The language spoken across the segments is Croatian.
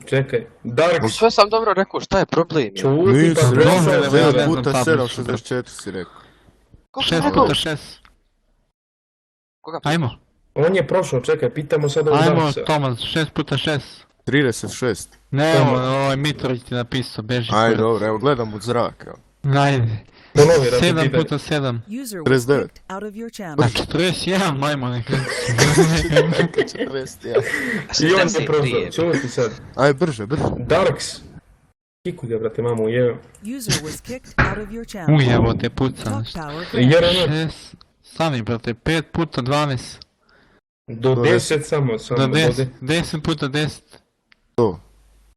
Čekaj, Darks. Sve sam dobro rekao, šta je problem? Čuti pa Nisi prošao. rekao, ne 9 znam puta tablicu. 7, 64 si rekao. Koliko sam 6 rekao? puta 6. Koga? Ajmo. On je prošao, čekaj, pitamo sad ovog Ajmo, Darksa. Tomas, 6 puta 6. 36. Ne, Tomas. ovo je Mitrović ti napisao, beži. Aj kurac. dobro, evo gledam u zrak, evo. Ajde. Ponovi, radi 7 pitanje. puta 7. User was 39. kicked out of your channel. Na 41, majmo neka. 41. I on je prošao, čuti sad. Aj brže, brže. Darks. Kiku ga, brate, mamu, jeo. User was kicked out of your channel. Ujevo te puca Talk nešto. power. Jer ono, 6, stani brate, 5 puta 12. do 10 samo, samo. Do do 10, de- 10 puta 10. To.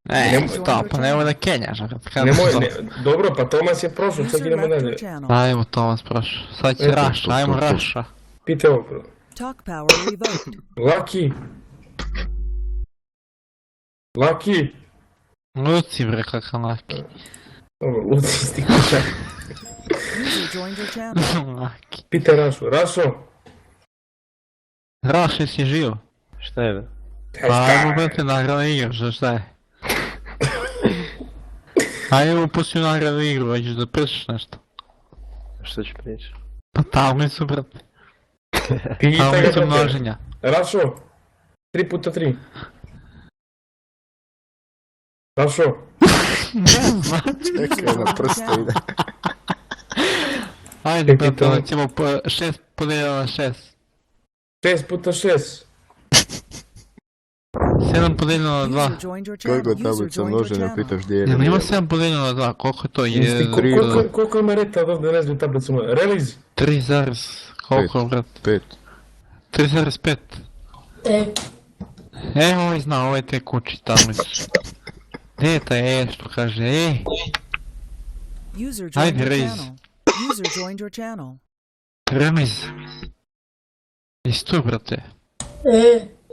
Ne, stop, pa nemoj da kenjaš. Nemoj, ne, dobro, pa Tomas je prošao, sad User idemo left dalje. your channel. Ajmo Tomas prošao. Sad će Eto, Raša, ajmo to. Raša. Pite ovog, bro. Talk power revoked. Lucky. Lucky. Luci bre kakav laki. Ovo, luci stikuća. User joined your channel. Laki. Pite Rašo. Rašo. Raša si živo. Šta je? Pa ajmo brate nagrada igru, šta je? Ajmo poslije nagrada igru, hoćeš da pričaš nešto? Šta ću pričati? Pa tablicu brate. Pita ga, Tablicu brate. množenja. Rašo. 3 puta 3. Rašo. Ne znam. Čekaj, na prste ide. Ajde Čekaj, brate, to- onda ćemo 6 podijeljeno na 6. 6 puta 6. 7 podijeljeno na 2. User joined your channel. Koliko User tablica joined your množenja channel. pitaš gdje je? Jel ima 7 podijeljeno na 2? Koliko je to? Koliko ima reta ovdje ne znam tablicu moja? Reliz. 3, koliko brate? 5. 3,5. Evo ovaj zna, ovaj te kući tablicu. Gdje je taj što kaže, User Ajde, joined your raise. channel. User joined your channel. remiz. Isto brate.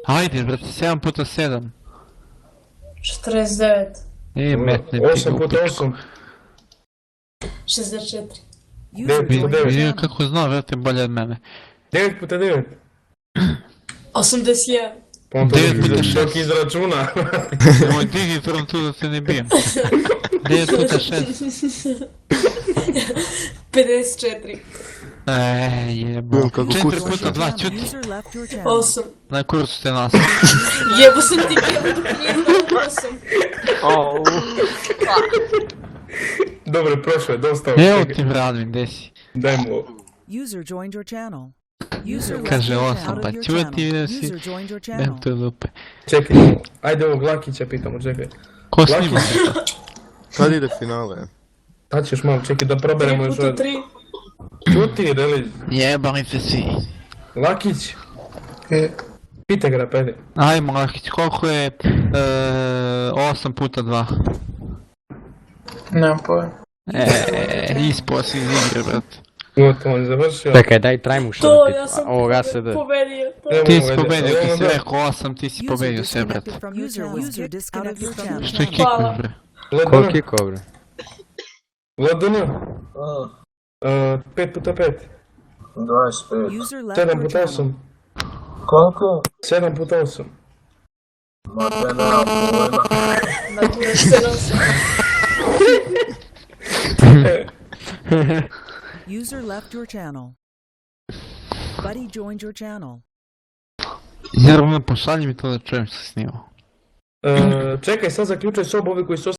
Ajde brate, 7 puta 7. 49, Metne ti 8 puta upičku. 8. 64, User Devet, joined devet. your Vidio channel. kako zna, brate, bolje od mene. 9 puta 9. 81, Pa on to 9 puta čak 6. izračuna. Nemoj digitron tu da se ne bijem. 9 puta 6. 54, Jebo. Kako 4 kući. puta 2, čuti. User left your channel. 8. Na kursu ste nas. Jebo sam ti bio dok nije znao 8. Dobro, prošlo je, dosta. Evo Čekaj, ti Radvin, gdje si? daj mu. User joined your channel. User left Kaže your 8, channel. pa Out of your čuti channel. vidio si. User joined your channel. Nem te lupe. Čekaj, ajde ovog Lakića pitamo, čekaj. Ko snima? Kad ide finale? Tad ćeš malo, čekaj da proberemo 3 još puta ovdje. 3, Čuti, Reliz. Jebali se svi. Lakić. Pite ga, pa ajde. Ajmo Lakić, koliko je 8 puta 2? nemam pojma. Ispao si iz igre, brate. Gotovo, on je završio. Čekaj, daj trajmu što To, da ja pita. sam Ovoga se da. pobedio. Evo, Ti si ajde. pobedio, Evo, kad si da. rekao 8, ti si User pobedio sve, brate. disconnected from your channel. User disconnected from your Što je channel. kikuš, bre? Koliko Vladana. kiko, bre? Vladana. 5 puta 5. 25. User left 7 your puta channel. 8. Koliko? 7 puta 8. Ma te nemam pojma. Natura 7. User left your channel. Buddy joined your channel. Jer me pošalji mi to da čujem što snimao. Čekaj, sad zaključaj sobu, ovi koji su